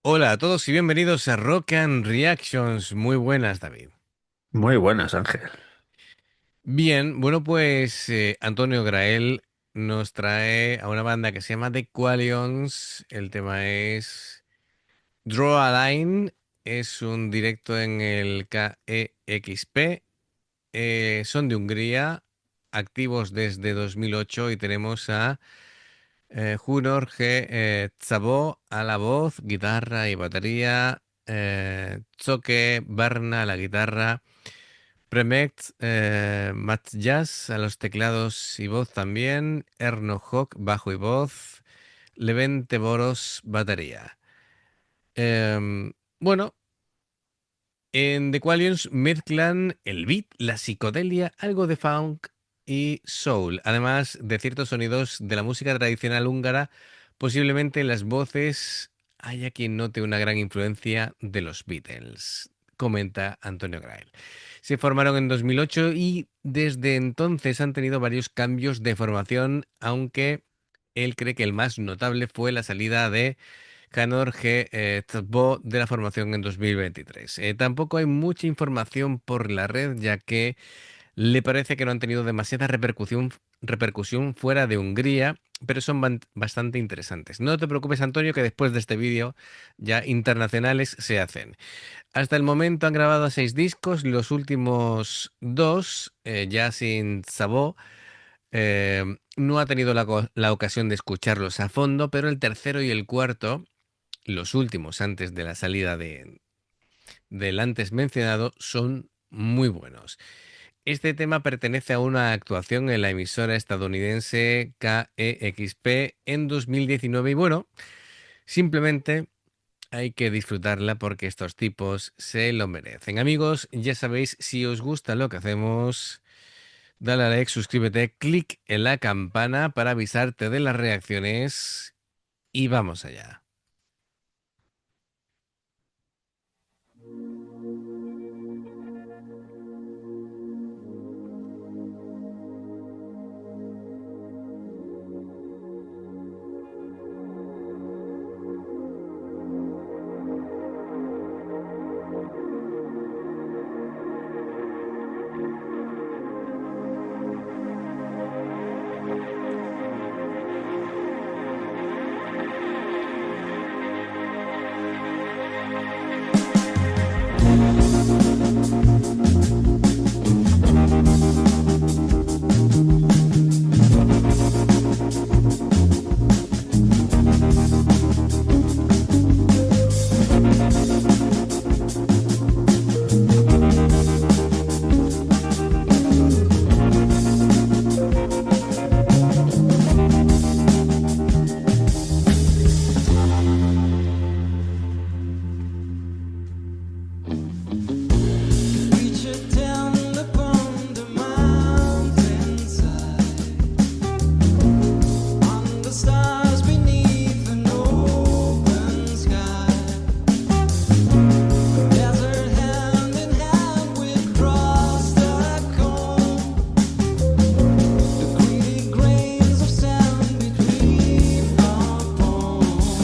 Hola a todos y bienvenidos a Rock and Reactions. Muy buenas, David. Muy buenas, Ángel. Bien, bueno, pues Antonio Grael nos trae a una banda que se llama The Qualions. El tema es Draw a Line. Es un directo en el KEXP. Son de Hungría, activos desde 2008 y tenemos a Hunor G. Szabo a la voz, guitarra y batería. Zoke Barna a la guitarra. Premet Matjas a los teclados y voz también. Erno Hawk, bajo y voz. Levente Boros, batería. Bueno, en The Qualions mezclan el beat, la psicodelia, algo de funk y soul, además de ciertos sonidos de la música tradicional húngara. Posiblemente en las voces haya quien note una gran influencia de los Beatles, comenta Antonio Grael. Se formaron en 2008 y desde entonces han tenido varios cambios de formación, aunque él cree que el más notable fue la salida de Janor G. Tbo de la formación en 2023. Tampoco hay mucha información por la red, ya que le parece que no han tenido demasiada repercusión fuera de Hungría, pero son bastante interesantes. No te preocupes, Antonio, que después de este vídeo ya internacionales se hacen. Hasta el momento han grabado 6 discos, los últimos dos, ya sin Sabó. No ha tenido la ocasión de escucharlos a fondo, pero el tercero y el cuarto, los últimos antes de la salida del antes mencionado, son muy buenos. Este tema pertenece a una actuación en la emisora estadounidense KEXP en 2019 y bueno, simplemente hay que disfrutarla porque estos tipos se lo merecen. Amigos, ya sabéis, si os gusta lo que hacemos, dale a like, suscríbete, clic en la campana para avisarte de las reacciones y vamos allá. Reach down upon the mountainside, on the stars beneath an open sky. Desert hand in hand we cross the cone. The greedy grains of sand between our bones.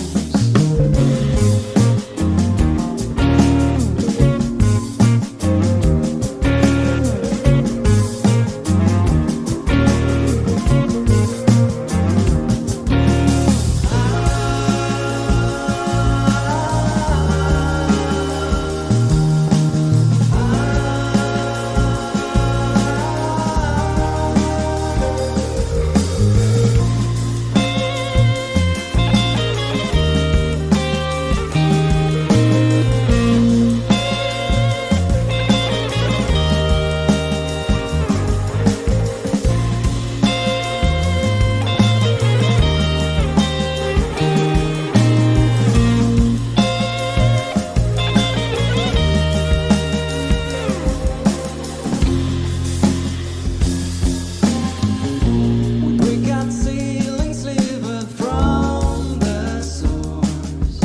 We got ceilings slivered from the source.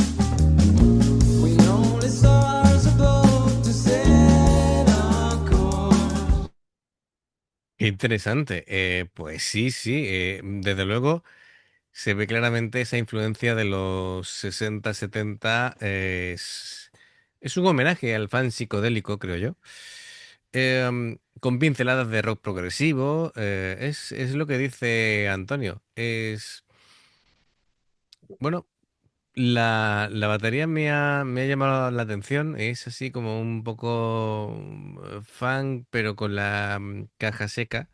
We only stars above to set our course. Qué interesante. Pues sí, sí, desde luego. se ve claramente esa influencia de los 60 70. Es un homenaje al fan psicodélico, creo yo. Con pinceladas de rock progresivo. Es lo que dice Antonio. Bueno, la batería me ha llamado la atención. Es así como un poco funk, pero con la caja seca.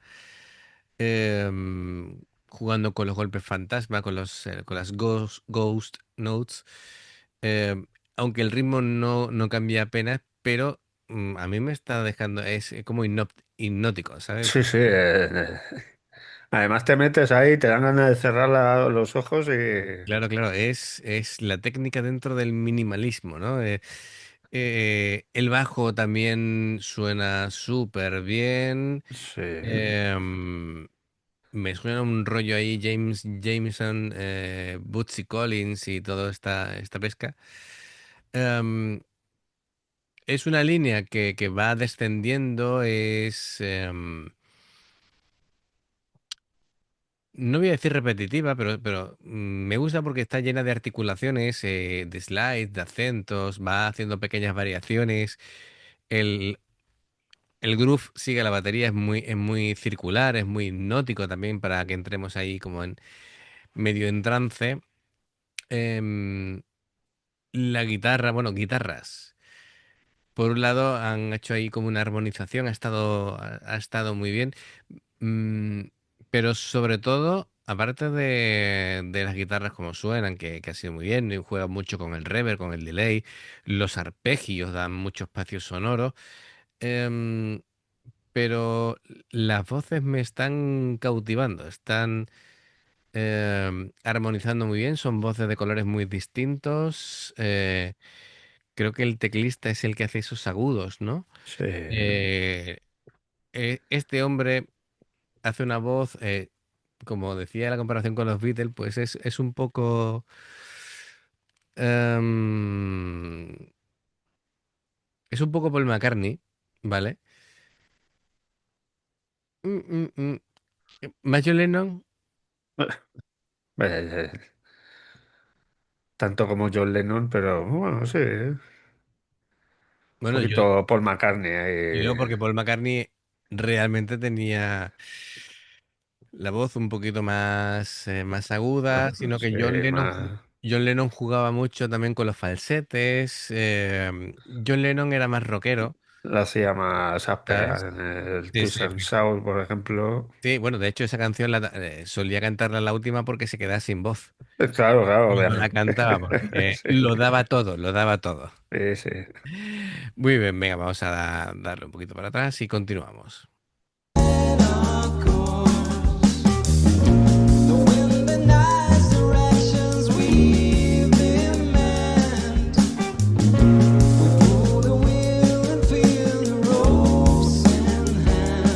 Jugando con los golpes fantasma, con las ghost notes. Aunque el ritmo no cambia apenas, pero a mí me está dejando, es como hipnótico, ¿sabes? Sí, sí. Además te metes ahí, te dan ganas de cerrar los ojos y... Claro, claro, es la técnica dentro del minimalismo, ¿no? El bajo también suena súper bien. Sí, Em, Me suena un rollo ahí, Jameson, Bootsy Collins y toda esta pesca. Em, es una línea que va descendiendo, no voy a decir repetitiva, pero me gusta porque está llena de articulaciones, de slides, de acentos, va haciendo pequeñas variaciones. El, el groove sigue la batería, es muy circular, es muy hipnótico también para que entremos ahí como en medio en trance. Em, la guitarra, bueno, guitarras. Por un lado, han hecho ahí como una armonización, ha estado muy bien. Mm, pero sobre todo, aparte de las guitarras como suenan, que ha sido muy bien, y juega mucho con el reverb, con el delay, los arpegios dan mucho espacio sonoro. em, pero las voces me están cautivando, están armonizando muy bien, son voces de colores muy distintos. Creo que el teclista es el que hace esos agudos, ¿no? sí. Eh, este hombre hace una voz, como decía la comparación con los Beatles, pues es un poco... em, es un poco Paul McCartney, ¿vale? Mm, mm, mm. Más John Lennon, Eh, tanto como John Lennon, pero bueno, sí. Un bueno, poquito Paul McCartney yo ahí. porque Paul McCartney realmente tenía la voz un poquito más aguda, sino que Sí, más. John Lennon jugaba mucho también con los falsetes. John Lennon era más rockero, La hacía más ¿sabes? áspera en el Sí, Twist sí. and Shout, por ejemplo. Sí, bueno, de hecho esa canción solía cantarla la última porque se quedaba sin voz. Claro, claro, Y no la obviamente. cantaba porque Sí, lo daba todo, lo daba todo. sí, sí. Muy bien, venga, vamos a darle un poquito para atrás y continuamos. Our course, the wind and ice directions we've been meant. Pull the wheel and feel the ropes in hand.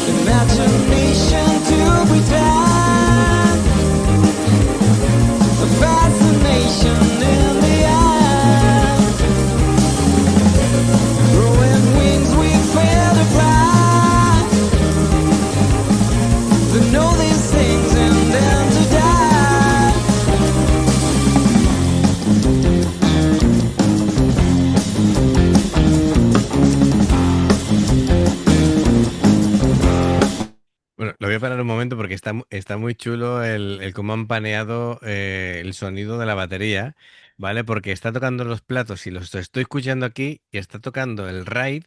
Imagination to pretend, a fascination in the end. Growing wings, we fear to fly. To know these things and then to die. Bueno, lo voy a parar un momento porque está muy chulo el cómo han paneado el sonido de la batería, ¿vale? Porque está tocando los platos y los estoy escuchando aquí y está tocando el ride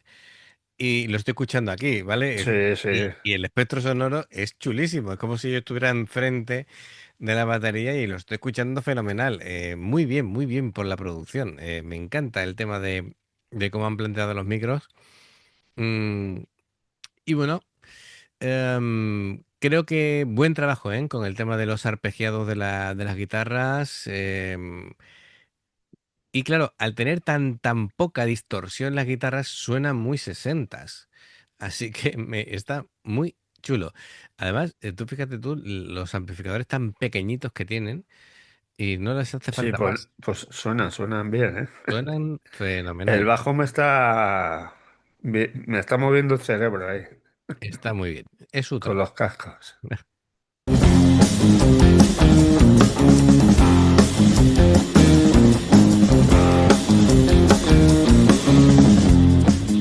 y lo estoy escuchando aquí, ¿vale? Sí, sí. Y el espectro sonoro es chulísimo, es como si yo estuviera enfrente de la batería y lo estoy escuchando fenomenal. Muy bien por la producción. Me encanta el tema de cómo han planteado los micros. Mm, y bueno, creo que buen trabajo, ¿eh? Con el tema de los arpegiados de las guitarras. Y claro, al tener tan poca distorsión, las guitarras suenan muy sesentas. Así que está muy chulo. Además, tú fíjate tú, los amplificadores tan pequeñitos que tienen y no les hace Sí, falta pues, más. pues suenan bien, ¿eh? Suenan El fenomenal. bajo me está moviendo el cerebro ahí, Está muy bien. Es su con trabajo. los cascos.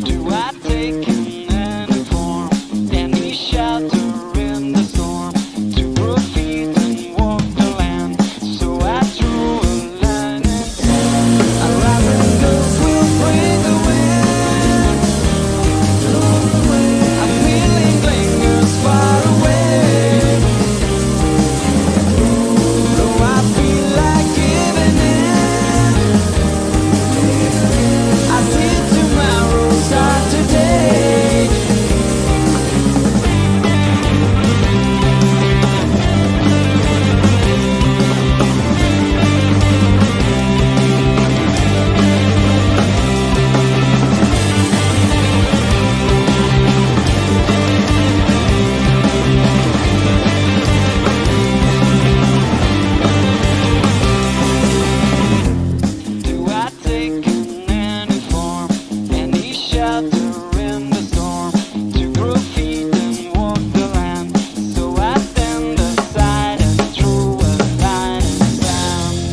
Do I take any form, any shelter in the storm, to profit and walk the land? So I drew a line and said, a rising gust will bring the wind. A feeling lingers far away. Though I feel like giving in, I did tomorrow start today. Do I take any form, any shelter in the storm, to grow feet and walk the land? So I stand aside and drew a line in sand.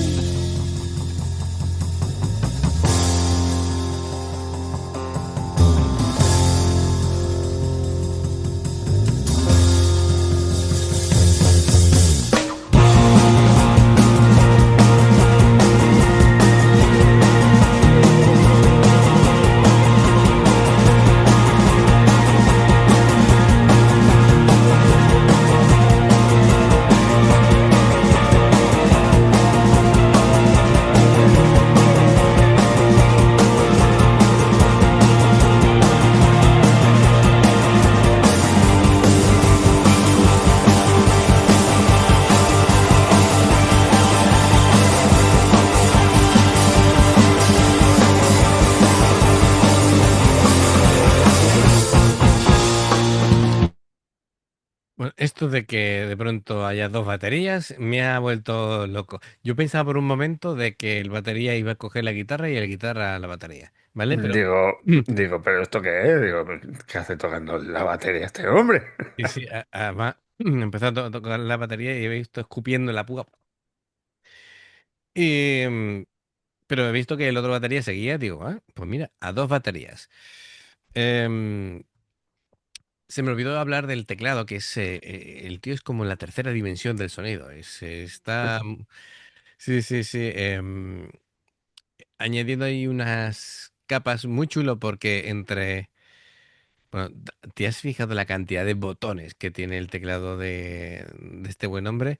Bueno, esto de que de pronto haya dos baterías me ha vuelto loco. Yo pensaba por un momento de que el batería iba a coger la guitarra y el guitarra la batería, ¿vale? Pero ¿Pero esto qué es? Digo, ¿qué hace tocando la batería este hombre? sí, sí, además empezó a tocar la batería y he visto escupiendo en la púa. Y, pero he visto que el otro batería seguía, digo, pues mira, a dos baterías. Em, Se me olvidó hablar del teclado, que es el tío es como la tercera dimensión del sonido. Está, sí, sí, sí, añadiendo ahí unas capas muy chulo porque bueno, ¿te has fijado la cantidad de botones que tiene el teclado de este buen hombre?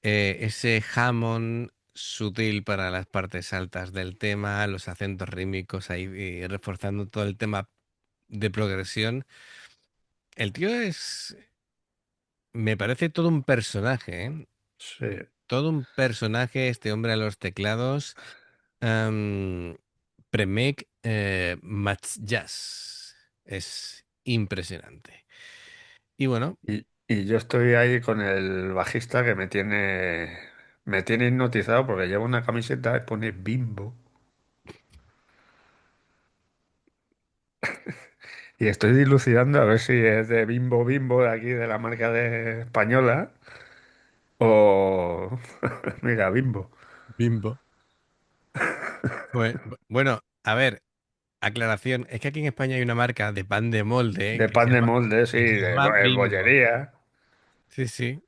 Ese Hammond sutil para las partes altas del tema, los acentos rítmicos ahí reforzando todo el tema de progresión. El tío me parece todo un personaje, ¿eh? Sí. Todo un personaje, este hombre a los teclados. Am, Premek Matjazz. Es impresionante. Y bueno, Y yo estoy ahí con el bajista que me tiene hipnotizado porque lleva una camiseta que pone Bimbo. Y estoy dilucidando a ver si es de Bimbo Bimbo de aquí, de la marca de española, o... Mira, Bimbo. Bimbo. Bueno, a ver, aclaración. Es que aquí en España hay una marca de pan de molde De pan de molde, sí, que se de llama Bimbo. bollería, Sí, sí.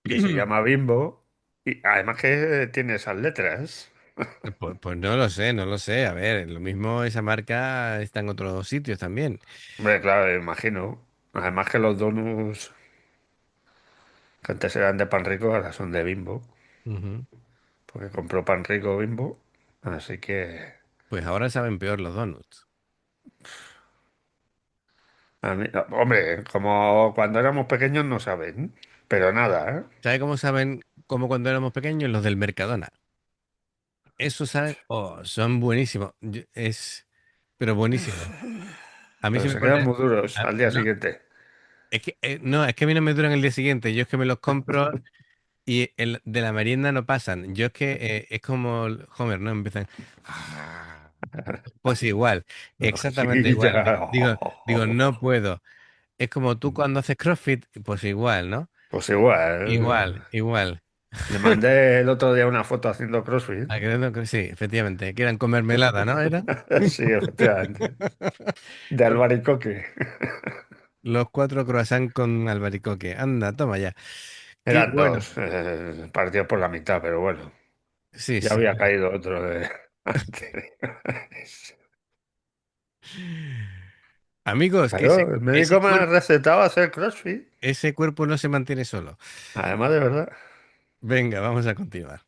y se llama Bimbo. Y además que tiene esas letras. Pues no lo sé, no lo sé. A ver, lo mismo esa marca está en otros sitios también. Hombre, claro, imagino. Además que los donuts que antes eran de pan rico, ahora son de Bimbo. Ujú. Porque compró pan rico Bimbo. Así que, Pues ahora saben peor los donuts. hombre, como cuando éramos pequeños no saben. Pero nada, ¿eh? ¿Sabe cómo saben como cuando éramos pequeños? Los del Mercadona. Eso saben, oh, son buenísimos. Pero buenísimos. A mí Pero se me se quedan pone, muy duros al día no, siguiente. no, es que a mí no me duran el día siguiente. Yo es que me los compro y de la merienda no pasan. Yo es que es como el Homer, ¿no? Empiezan. Pues igual, exactamente Sí, igual. ya. Digo, no puedo. Es como tú cuando haces CrossFit, pues igual, ¿no? Pues igual. Igual, igual. Le mandé el otro día una foto haciendo CrossFit. Ah, que sí, efectivamente. Quieran comer melada, ¿no? ¿Era? Sí, efectivamente. De albaricoque. Los 4 croissants con albaricoque. Anda, toma ya. Qué Eran bueno. dos, partidos por la mitad, pero bueno. Sí, Ya sí. había caído otro de anteriores. Amigos, que Claro, el médico me ha recetado hacer CrossFit. ese cuerpo no se mantiene solo. Además, de verdad. Venga, vamos a continuar.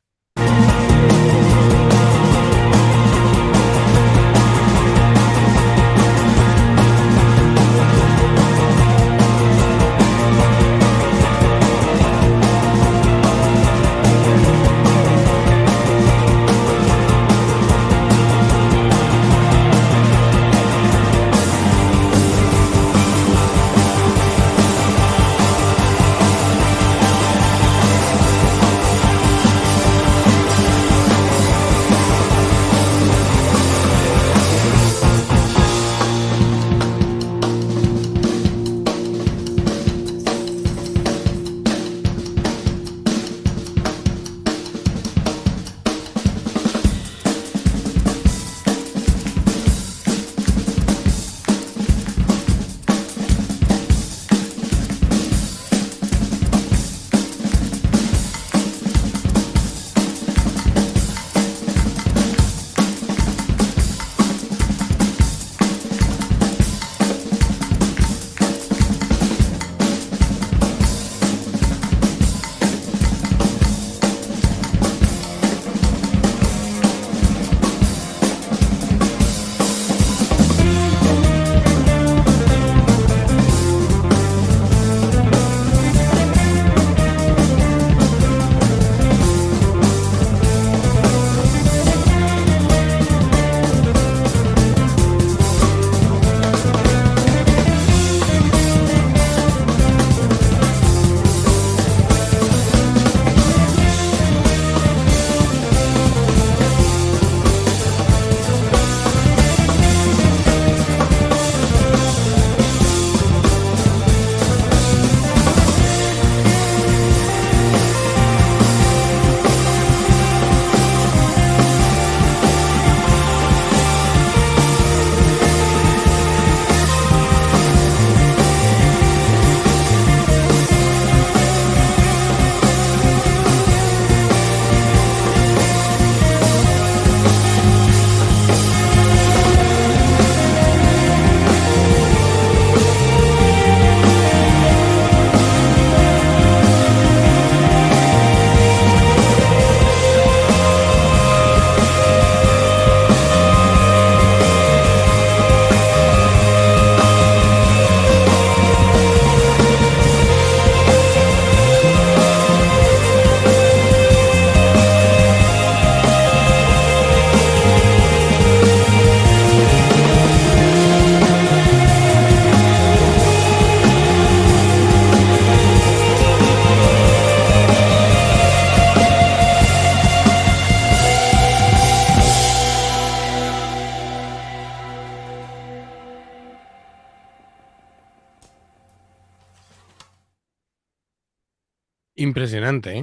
Impresionante,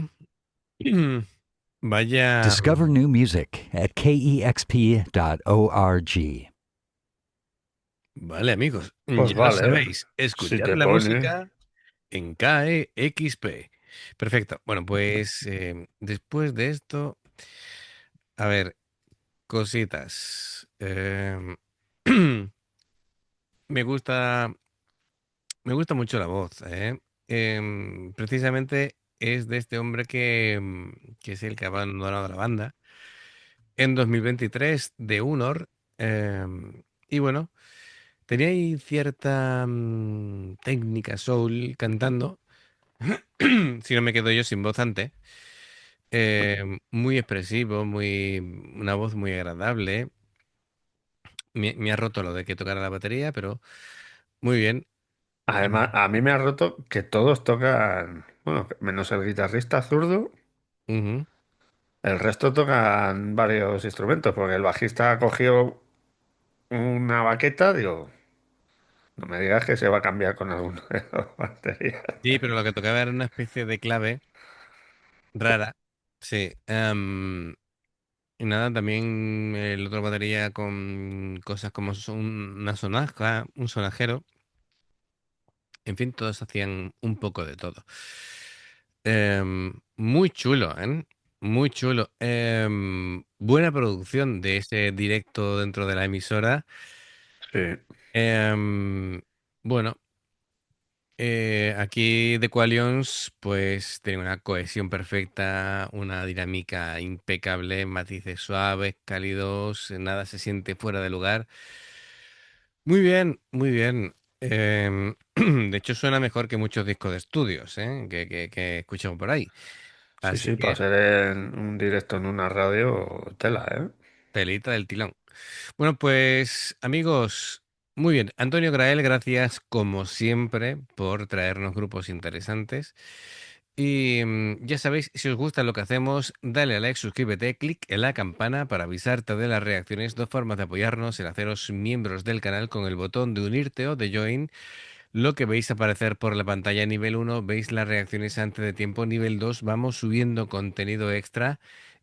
¿eh? Vaya. Discover new music at kexp.org. Vale, amigos, Pues ya lo vale, sabéis. si Escuchar te la pone. música en KEXP. Perfecto. Bueno, pues después de esto, A ver, cositas. Me gusta, me gusta mucho la voz, ¿eh? Precisamente es de este hombre que es el que ha abandonado la banda en 2023 de Unor. Y bueno, tenía ahí cierta técnica soul cantando, si no me quedo yo sin voz antes. Muy expresivo, una voz muy agradable. Me ha roto lo de que tocara la batería, pero muy bien. Además, a mí me ha roto que todos tocan, bueno, menos el guitarrista zurdo, Ujú. el resto tocan varios instrumentos, porque el bajista ha cogido una baqueta, digo, no me digas que se va a cambiar con alguna de las baterías. Sí, pero lo que tocaba era una especie de clave rara. Sí. Y nada, también el otro batería con cosas como una sonaja, un sonajero. En fin, todos hacían un poco de todo. Muy chulo, ¿eh? Muy chulo. Buena producción de ese directo dentro de la emisora. Sí, Em, bueno, aquí The Qualions pues tiene una cohesión perfecta, una dinámica impecable, matices suaves, cálidos, nada se siente fuera de lugar. Muy bien, muy bien. De hecho, suena mejor que muchos discos de estudios, ¿eh? Que escuchamos por ahí. sí, Así sí, para que, ser en un directo en una radio, tela, ¿eh? telita del tilón. Bueno, pues amigos, muy bien. Antonio Grael, gracias como siempre por traernos grupos interesantes. Y ya sabéis, si os gusta lo que hacemos, dale a like, suscríbete, clic en la campana para avisarte de las reacciones. Dos formas de apoyarnos, el haceros miembros del canal con el botón de unirte o de join. Lo que veis aparecer por la pantalla nivel uno, veis las reacciones antes de tiempo. Nivel 2, vamos subiendo contenido extra.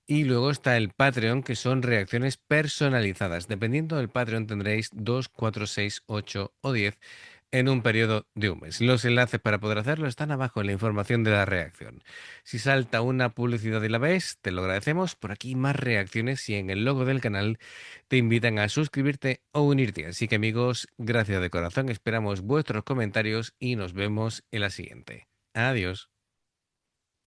Y luego está el Patreon, que son reacciones personalizadas. Dependiendo del Patreon tendréis 2, 4, 6, 8 o 10 en un periodo de un mes. Los enlaces para poder hacerlo están abajo en la información de la reacción. Si salta una publicidad y la ves, te lo agradecemos. Por aquí más reacciones y en el logo del canal te invitan a suscribirte o unirte. Así que amigos, gracias de corazón. Esperamos vuestros comentarios y nos vemos en la siguiente. Adiós.